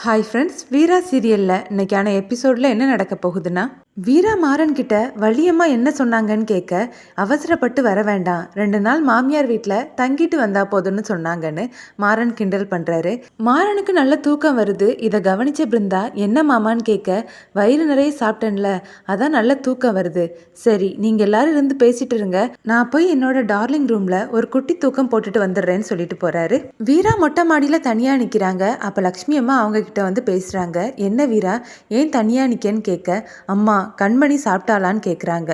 Hi friends, வீரா சீரியலில் இன்னைக்கான எபிசோடில் என்ன நடக்க போகுதுன்னா, வீரா மாறன் கிட்ட வள்ளியம்மா என்ன சொன்னாங்கன்னு கேட்க, அவசரப்பட்டு வர வேண்டாம், 2 நாள் மாமியார் வீட்டில் தங்கிட்டு வந்தா போதும்னு சொன்னாங்கன்னு மாறன் கிண்டல் பண்ணுறாரு. மாறனுக்கு நல்ல தூக்கம் வருது. இதை கவனிச்ச பிருந்தா என்ன மாமான்னு கேட்க, வயிறு நிறைய சாப்பிட்டேன்ல, அதான் நல்ல தூக்கம் வருது. சரி, நீங்கள் எல்லாரும் இருந்து பேசிட்டு இருங்க, நான் போய் என்னோட டார்லிங் ரூமில் ஒரு குட்டி தூக்கம் போட்டுட்டு வந்துடுறேன்னு சொல்லிட்டு போகிறாரு. வீரா மொட்டை மாடியில் தனியாக நிற்கிறாங்க. அப்போ லக்ஷ்மி அம்மா அவங்க கிட்ட வந்து பேசுறாங்க. என்ன வீரா, ஏன் தனியா நிக்கன்னு கேட்க, அம்மா கண்மணி சாப்பிட்டாளான்னு கேட்குறாங்க.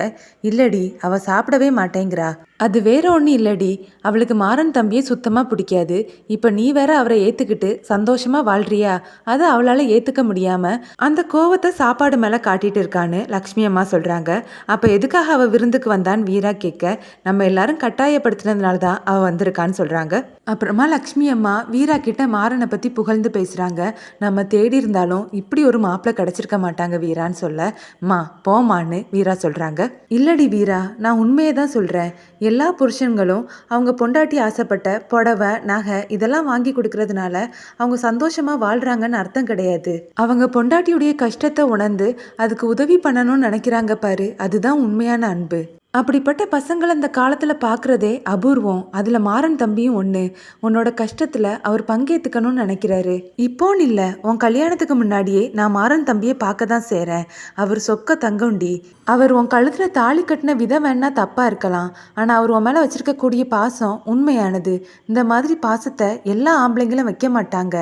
இல்லடி, அவ சாப்பிடவே மாட்டேங்கிறா. அது வேற ஒன்றும் இல்லடி, அவளுக்கு மாறன் தம்பியே சுத்தமாக பிடிக்காது. இப்போ நீ வேற அவரை ஏற்றுக்கிட்டு சந்தோஷமாக வாழ்றியா, அதை அவளால் ஏற்றுக்க முடியாமல் அந்த கோவத்தை சாப்பாடு மேலே காட்டிட்டு இருக்கான்னு லக்ஷ்மி அம்மா சொல்கிறாங்க. அப்போ எதுக்காக அவள் விருந்துக்கு வந்தான்னு வீரா கேட்க, நம்ம எல்லாரும் கட்டாயப்படுத்தினதுனால தான் அவள் வந்திருக்கான்னு சொல்கிறாங்க. அப்புறமா லக்ஷ்மி அம்மா வீரா கிட்ட மாறனை பற்றி புகழ்ந்து பேசுகிறாங்க. நம்ம தேடி இருந்தாலும் இப்படி ஒரு மாப்பிள்ளை கிடச்சிருக்க மாட்டாங்க வீரான்னு சொல்ல, மா போமான்னு வீரா சொல்கிறாங்க. இல்லடி வீரா, நான் உண்மையை தான் சொல்கிறேன். எல்லா புருஷன்களும் அவங்க பொண்டாட்டி ஆசைப்பட்ட புடவை நகை இதெல்லாம் வாங்கி கொடுக்கறதுனால அவங்க சந்தோஷமா வாழ்றாங்கன்னு அர்த்தம் கிடையாது. அவங்க பொண்டாட்டியுடைய கஷ்டத்தை உணர்ந்து அதுக்கு உதவி பண்ணணும்னு நினைக்கிறாங்க பாரு, அதுதான் உண்மையான அன்பு. அப்படிப்பட்ட பசங்களை இந்த காலத்தில் பார்க்குறதே அபூர்வம். அதில் மாறன் தம்பியும் ஒன்று. உன்னோட கஷ்டத்தில் அவர் பங்கேற்றுக்கணும்னு நினைக்கிறாரு. இப்போன்னு இல்லை, உன் கல்யாணத்துக்கு முன்னாடியே நான் மாறன் தம்பியை பார்க்க தான் செய்கிறேன். அவர் சொக்க தங்கண்டி. அவர் உன் கழுத்தில் தாலி கட்டின விதம் வேணா தப்பாக இருக்கலாம், ஆனால் அவர் உன் மேலே வச்சிருக்கக்கூடிய பாசம் உண்மையானது. இந்த மாதிரி பாசத்தை எல்லா ஆம்பளைங்களும் வைக்க மாட்டாங்க.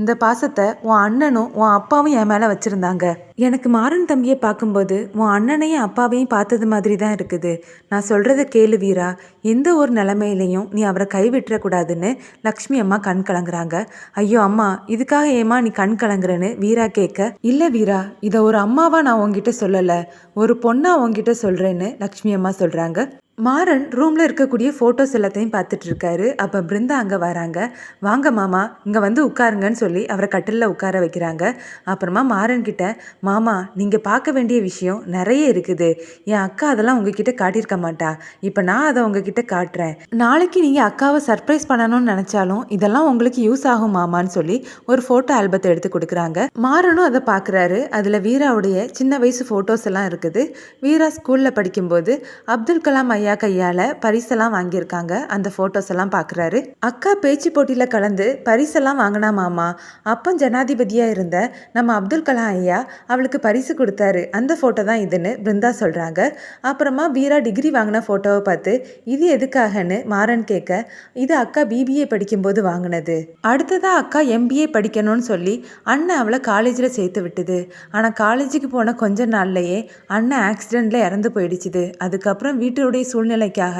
இந்த பாசத்தை உன் அண்ணனும் உன் அப்பாவும் என் மேலே வச்சுருந்தாங்க. எனக்கு மாறன் தம்பியை பார்க்கும்போது உன் அண்ணனையும் அப்பாவையும் பார்த்தது மாதிரி தான் இருக்குது. நான் சொல்கிறத கேளு வீரா, எந்த ஒரு நிலைமையிலையும் நீ அவரை கைவிட்டுறக்கூடாதுன்னு லக்ஷ்மி அம்மா கண் கலங்குறாங்க. ஐயோ அம்மா, இதுக்காக ஏமா நீ கண் கலங்குறன்னு வீரா கேட்க, இல்லை வீரா, இதை ஒரு அம்மாவா நான் உங்ககிட்ட சொல்லலை, ஒரு பொண்ணா உங்ககிட்ட சொல்கிறேன்னு லக்ஷ்மி அம்மா சொல்கிறாங்க. மாறன் ரூமில் இருக்கக்கூடிய ஃபோட்டோஸ் எல்லாத்தையும் பார்த்துட்டு இருக்காரு. அப்போ பிருந்தா அங்கே வராங்க. வாங்க மாமா, இங்கே வந்து உட்காருங்கன்னு சொல்லி அவரை கட்டிலில் உட்கார வைக்கிறாங்க. அப்புறமா மாறன் கிட்ட, மாமா நீங்கள் பார்க்க வேண்டிய விஷயம் நிறைய இருக்குது. என் அக்கா அதெல்லாம் உங்ககிட்ட காட்டியிருக்க மாட்டா, இப்போ நான் அதை உங்ககிட்ட காட்டுறேன். நாளைக்கு நீங்கள் அக்காவை சர்ப்ரைஸ் பண்ணணும்னு நினச்சாலும் இதெல்லாம் உங்களுக்கு யூஸ் ஆகும் மாமான்னு சொல்லி ஒரு ஃபோட்டோ ஆல்பத்தை எடுத்து கொடுக்குறாங்க. மாறனும் அதை பார்க்குறாரு. அதில் வீராவுடைய சின்ன வயசு ஃபோட்டோஸ் எல்லாம் இருக்குது. வீரா ஸ்கூலில் படிக்கும்போது அப்துல் கலாம் ஐயா கையால பரிசெல்லாம் வாங்கியிருக்காங்க. அந்த போட்டோஸ் எல்லாம் பாக்குறாரு. அக்கா பேச்சு போட்டியில கலந்து பரிசெல்லாம் வாங்கினா மாமா, அப்போ ஜனாதிபதியா இருந்த நம்ம அப்துல் கலாம் ஐயா அவளுக்கு பரிசு கொடுத்தாரு. அந்த போட்டோ தான் இதுன்னு பிருந்தா சொல்றாங்க. அப்புறமா வீரா டிகிரி வாங்கின போட்டோவை பார்த்து இது எதுக்காகன்னு மாறன் கேட்க, இது அக்கா பிபிஏ படிக்கும்போது வாங்கினது. அடுத்ததா அக்கா எம்பிஏ படிக்கணும்னு சொல்லி அண்ணன் அவளை காலேஜில் சேர்த்து விட்டுது. ஆனால் காலேஜுக்கு போன கொஞ்ச நாள்லயே அண்ணன் ஆக்சிடென்ட்ல இறந்து போயிடுச்சுது. அதுக்கப்புறம் வீட்டுடைய சூழ்நிலைக்காக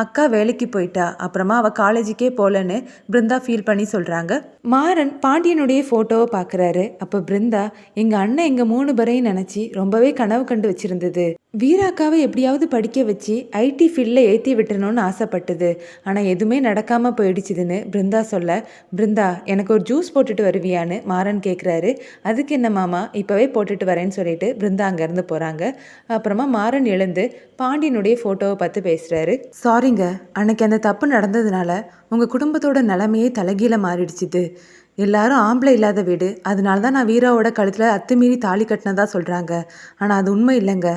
அக்கா வேலைக்கு போயிட்டா. அப்புறமா அவ காலேஜுக்கே போலன்னு பிருந்தா ஃபீல் பண்ணி சொல்றாங்க. மாறன் பாண்டியனுடைய போட்டோவை பார்க்குறாரு. அப்போ பிருந்தா, எங்க அண்ணன் எங்க 3 பேரையும் நினைச்சு ரொம்பவே கனவு கண்டு வச்சிருந்தது. வீராக்காவை எப்படியாவது படிக்க வச்சு ஐடி ஃபீல்டில் ஏற்றி விட்டுறணும்னு ஆசைப்பட்டது. ஆனால் எதுவுமே நடக்காமல் போயிடுச்சுதுன்னு பிருந்தா சொல்ல, பிருந்தா எனக்கு ஒரு ஜூஸ் போட்டுட்டு வருவியான்னு மாறன் கேட்குறாரு. அதுக்கு என்ன மாமா, இப்போவே போட்டுட்டு வரேன்னு சொல்லிட்டு பிருந்தா அங்கேருந்து போகிறாங்க. அப்புறமா மாறன் எழுந்து பாண்டியனுடைய ஃபோட்டோவை பார்த்து பேசுகிறாரு. சாரிங்க, அன்னைக்கு அந்த தப்பு நடந்ததுனால உங்கள் குடும்பத்தோட நிலைமையே தலைகீழ மாறிடுச்சுது. எல்லாரும் ஆம்பளை இல்லாத வீடு, அதனால தான் நான் வீராவோட கழுத்தில் அத்துமீறி தாலி கட்டினதா சொல்கிறாங்க. ஆனால் அது உண்மை இல்லைங்க.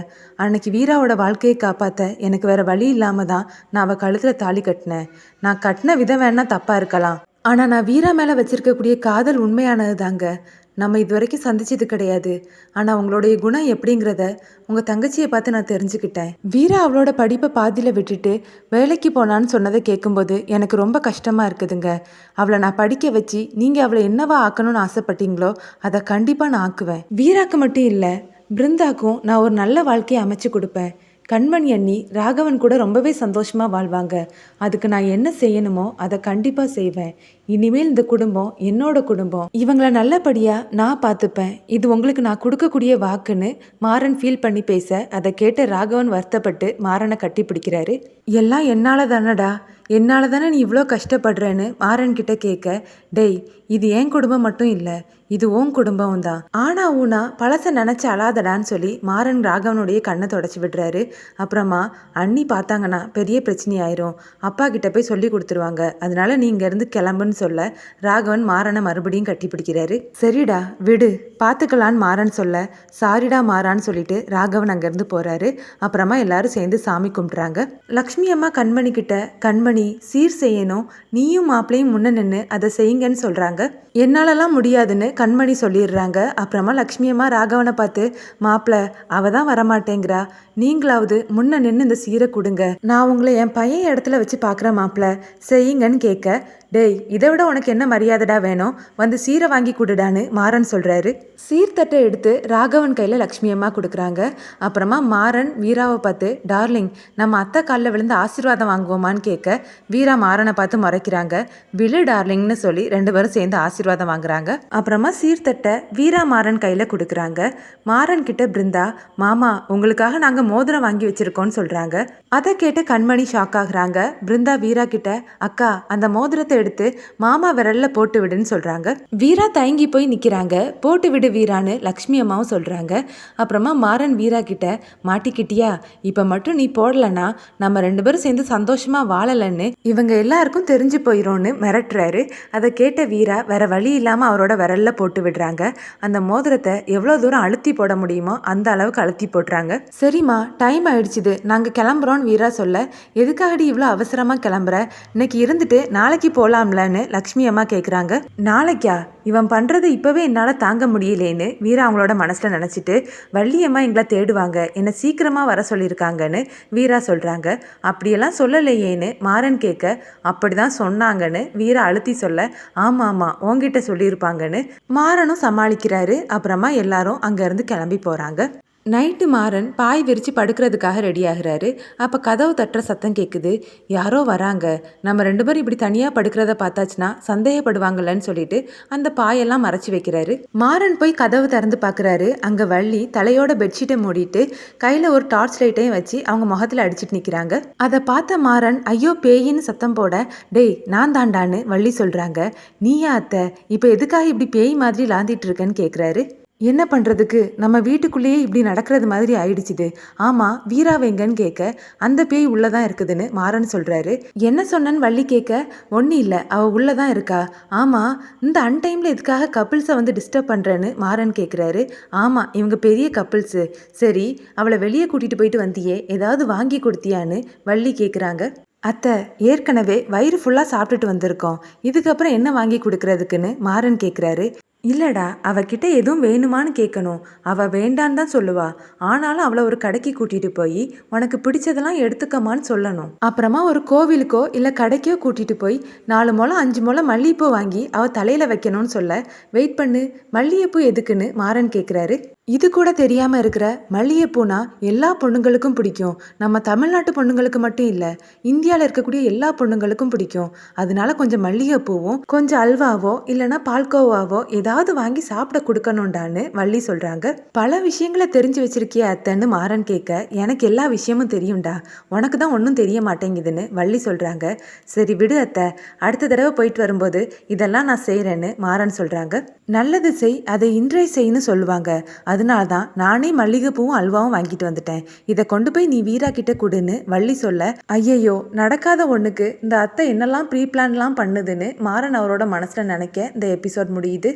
அன்னைக்கு வீராவோட வாழ்க்கையை காப்பாற்ற எனக்கு வேறு வழி இல்லாமல் தான் நான் அவள் கழுத்தில் தாலி கட்டினேன். நான் கட்டின விதம் வேணா தப்பாக இருக்கலாம், ஆனால் நான் வீரா மேலே வச்சிருக்கக்கூடிய காதல் உண்மையானது தாங்க. நம்ம இது வரைக்கும் சந்திச்சது கிடையாது. ஆனால் உங்களுடைய குணம் எப்படிங்கிறத உங்கள் தங்கச்சியை பார்த்து நான் தெரிஞ்சுக்கிட்டேன். வீரா அவளோட படிப்பை பாதியில் விட்டுட்டு வேலைக்கு போனான்னு சொன்னதை கேட்கும்போது எனக்கு ரொம்ப கஷ்டமாக இருக்குதுங்க. அவளை நான் படிக்க வச்சு நீங்கள் அவளை என்னவா ஆக்கணும்னு ஆசைப்பட்டீங்களோ அதை கண்டிப்பாக நான் ஆக்குவேன். வீராக்கு மட்டும் இல்லை, பிருந்தாக்கும் நான் ஒரு நல்ல வாழ்க்கையை அமைச்சு கொடுப்பேன். கண்மணி அண்ணி ராகவன் கூட ரொம்பவே சந்தோஷமாக வாழ்வாங்க. அதுக்கு நான் என்ன செய்யணுமோ அதை கண்டிப்பாக செய்வேன். இனிமேல் இந்த குடும்பம் என்னோட குடும்பம், இவங்கள நல்லபடியாக நான் பார்த்துப்பேன். இது உங்களுக்கு நான் கொடுக்கக்கூடிய வாக்குன்னு மாறன் ஃபீல் பண்ணி பேச, அதை கேட்ட ராகவன் வருத்தப்பட்டு மாறனை கட்டி பிடிக்கிறாரு. எல்லாம் என்னால் தானடா, என்னால தானே நீ இவ்வளோ கஷ்டப்படுறேன்னு மாறன் கிட்ட கேட்க, டேய் இது என் குடும்பம் மட்டும் இல்லை, இது உன் குடும்பம் தான். ஆனா ஊனா பழச நினைச்சு அழாதடான்னு சொல்லி மாறன் ராகவனுடைய கண்ணை தொடச்சி விடுறாரு. அப்புறமா அண்ணி பார்த்தாங்கன்னா பெரிய பிரச்சனை ஆயிரும், அப்பா கிட்ட போய் சொல்லி கொடுத்துருவாங்க, அதனால நீ இங்கேருந்து கிளம்புன்னு சொல்ல ராகவன் மாறனை மறுபடியும் கட்டி பிடிக்கிறாரு. சரிடா விடு பார்த்துக்கலான்னு மாறன் சொல்ல, சாரிடா மாறான்னு சொல்லிட்டு ராகவன் அங்கேருந்து போறாரு. அப்புறமா எல்லாரும் சேர்ந்து சாமி கும்பிட்றாங்க. லக்ஷ்மி அம்மா கண்மணி கிட்ட, கண்மணி சீர் செய்யணும், நீயும் மாப்பிளையும் முன்ன நின்று அதை செய்யுங்கன்னு சொல்றாங்க. என்னாலலாம் முடியாதுன்னு கண்மணி சொல்லிடுறாங்க. அப்புறமா லக்ஷ்மி அம்மா ராகவனை பார்த்து, மாப்பிள்ள அவ தான் வரமாட்டேங்கிறா, நீங்களாவது முன்ன நின்று இந்த சீரை கொடுங்க, நான் உங்களை என் பையன் இடத்துல வச்சு பார்க்குறேன் மாப்பிள்ள, செய்யுங்கன்னு கேட்க, டேய் இதை விட உனக்கு என்ன மரியாதைடா வேணும், வந்து சீரை வாங்கி கொடுடான்னு மாறன் சொல்கிறாரு. சீர்தட்டை எடுத்து ராகவன் கையில் லக்ஷ்மி அம்மா கொடுக்குறாங்க. அப்புறமா மாறன் வீராவை பார்த்து, டார்லிங் நம்ம அத்தை காலில் விழுந்து ஆசீர்வாதம் வாங்குவோமான்னு கேட்க, வீரா மாறனை பார்த்து முறைக்கிறாங்க. விழு டார்லிங்னு சொல்லி 2 பேரும் சேர்ந்து ஆசீர்வாதம் வாங்குறாங்க. அப்புறமா சீர்தட்டை வீரா மாறன் கையில் கொடுக்குறாங்க. மாறன் கிட்ட பிருந்தா, மாமா உங்களுக்காக நாங்கள் மோதிரம் வாங்கி வச்சிருக்கோம்னு சொல்கிறாங்க. அதை கேட்டு கண்மணி ஷாக் ஆகுறாங்க. பிருந்தா வீரா கிட்ட, அக்கா அந்த மோதிரத்தை எடுத்து மாமா விரல்ல போட்டு விடுன்னு சொல்றாங்க. வீரா தயங்கி போய் நிக்கிறாங்க. போட்டு விடு வீரான்னு லக்ஷ்மி அம்மாவும் சொல்றாங்க. அப்புறமா மாறன் வீரா கிட்ட, மாட்டிக்கிட்டியா, இப்ப மட்டும் நீ போடலன்னா நம்ம 2 பேரும் சேர்ந்து சந்தோஷமா வாழலன்னு இவங்க எல்லாருக்கும் தெரிஞ்சு போயிடும்னு மிரட்டுறாரு. அதை கேட்ட வீரா வேற வழி இல்லாம அவரோட விரல்ல போட்டு விடுறாங்க. அந்த மோதிரத்தை எவ்வளவு தூரம் அழுத்தி போட முடியுமோ அந்த அளவுக்கு அழுத்தி போடுறாங்க. சரிம்மா டைம் ஆயிடுச்சுது, நாங்க கிளம்புறோம்னு வீரா சொல்ல, எதுக்காகடி இவ்வளோ அவசரமா கிளம்புற, இன்னைக்கு இருந்துட்டு நாளைக்கு போலாம்லன்னு லக்ஷ்மி அம்மா கேட்குறாங்க. நாளைக்கா, இவன் பண்ணுறது இப்போவே என்னால் தாங்க முடியலேன்னு வீரா அவங்களோட மனசில் நினச்சிட்டு, வள்ளியம்மா எங்களை தேடுவாங்க, என்னை சீக்கிரமாக வர சொல்லியிருக்காங்கன்னு வீரா சொல்கிறாங்க. அப்படியெல்லாம் சொல்லலையேன்னு மாறன் கேட்க, அப்படி தான் சொன்னாங்கன்னு வீரா அழுத்தி சொல்ல, ஆமாம் ஆமாம் உங்ககிட்ட சொல்லியிருப்பாங்கன்னு மாறனும் சமாளிக்கிறாரு. அப்புறமா எல்லாரும் அங்கேருந்து கிளம்பி போகிறாங்க. நைட்டு மாறன் பாய் விரித்து படுக்கிறதுக்காக ரெடி ஆகிறாரு. அப்போ கதவு தட்டுற சத்தம் கேட்குது. யாரோ வராங்க, நம்ம 2 பேரும் இப்படி தனியாக படுக்கிறத பார்த்தாச்சுன்னா சந்தேகப்படுவாங்கல்லன்னு சொல்லிட்டு அந்த பாயெல்லாம் மறைச்சி வைக்கிறாரு. மாறன் போய் கதவு திறந்து பார்க்குறாரு. அங்கே வள்ளி தலையோட பெட்ஷீட்டை மூடிட்டு கையில் ஒரு டார்ச் லைட்டையும் வச்சு அவங்க முகத்தில் அடிச்சிட்டு நிற்கிறாங்க. அதை பார்த்த மாறன் ஐயோ பேயின்னு சத்தம் போட, டேய் நான் தாண்டான்னு வள்ளி சொல்கிறாங்க. நீயா அத்தை, இப்போ எதுக்காக இப்படி பேய் மாதிரி லாந்திட்டு இருக்கேன்னு கேட்குறாரு. என்ன பண்ணுறதுக்கு, நம்ம வீட்டுக்குள்ளேயே இப்படி நடக்கிறது மாதிரி ஆயிடுச்சுது. ஆமாம் வீராவை எங்கன்னு கேட்க, அந்த பேய் உள்ளதான் இருக்குதுன்னு மாறன் சொல்கிறாரு. என்ன சொன்னன்னு வள்ளி கேட்க, ஒன்றும் இல்லை அவள் உள்ளதான் இருக்கா. ஆமாம் இந்த அன்டைமில் எதுக்காக கப்பிள்ஸை வந்து டிஸ்டர்ப் பண்ணுறேன்னு மாறன் கேட்குறாரு. ஆமாம் இவங்க பெரிய கப்பிள்ஸு. சரி அவளை வெளியே கூட்டிகிட்டு போயிட்டு வந்தியே, ஏதாவது வாங்கி கொடுத்தியான்னு வள்ளி கேட்குறாங்க. அத்தை ஏற்கனவே வயிறு ஃபுல்லாக சாப்பிட்டுட்டு வந்திருக்கோம், இதுக்கப்புறம் என்ன வாங்கி கொடுக்கறதுக்குன்னு மாறன் கேட்குறாரு. இல்லைடா அவகிட்ட எதுவும் வேணுமான்னு கேட்கணும், அவள் வேண்டான்னு தான் சொல்லுவா, ஆனாலும் அவளை ஒரு கடைக்கு கூட்டிகிட்டு போய் உனக்கு பிடிச்சதெல்லாம் எடுத்துக்கமான்னு சொல்லணும். அப்புறமா ஒரு கோவிலுக்கோ இல்லை கடைக்கோ கூட்டிகிட்டு போய் 4 முழம் 5 முழம் மல்லிகைப்பூ வாங்கி அவள் தலையில் வைக்கணும்னு சொல்ல, வெயிட் பண்ணு மல்லிகைப்பூ எதுக்குன்னு மாறன் கேட்குறாரு. இது கூட தெரியாமல் இருக்கிற, மல்லிகைப்பூனா எல்லா பொண்ணுங்களுக்கும் பிடிக்கும், நம்ம தமிழ்நாட்டு பொண்ணுங்களுக்கு மட்டும் இல்லை இந்தியாவில் இருக்கக்கூடிய எல்லா பொண்ணுங்களுக்கும் பிடிக்கும், அதனால கொஞ்சம் மல்லிகைப்பூவும் கொஞ்சம் அல்வாவோ இல்லைன்னா பால்கோவாவோ ஏதாவது வாங்கி சாப்பிட கொடுக்கணும்டான்னு வள்ளி சொல்கிறாங்க. பல விஷயங்களை தெரிஞ்சு வச்சிருக்கிய அத்தைன்னு மாறன் கேட்க, எனக்கு எல்லா விஷயமும் தெரியும்டா, உனக்கு தான் ஒன்றும் தெரிய மாட்டேங்குதுன்னு வள்ளி சொல்கிறாங்க. சரி விடு அத்தை, அடுத்த தடவை போயிட்டு வரும்போது இதெல்லாம் நான் செய்கிறேன்னு மாறன் சொல்கிறாங்க. நல்லது செய் அதை இன்றைய செய்ன்னு சொல்லுவாங்க, அதனால தான் நானே மல்லிகைப்பூவும் அல்வாவும் வாங்கிட்டு வந்துட்டேன், இதை கொண்டு போய் நீ வீரா கிட்ட கொடுன்னு வள்ளி சொல்ல, ஐயையோ நடக்காத ஒன்றுக்கு இந்த அத்தை என்னெல்லாம் ப்ரீ பிளான்லாம் பண்ணுதுன்னு மாறன் அவரோட மனசில் நினைக்க இந்த எபிசோட் முடியுது.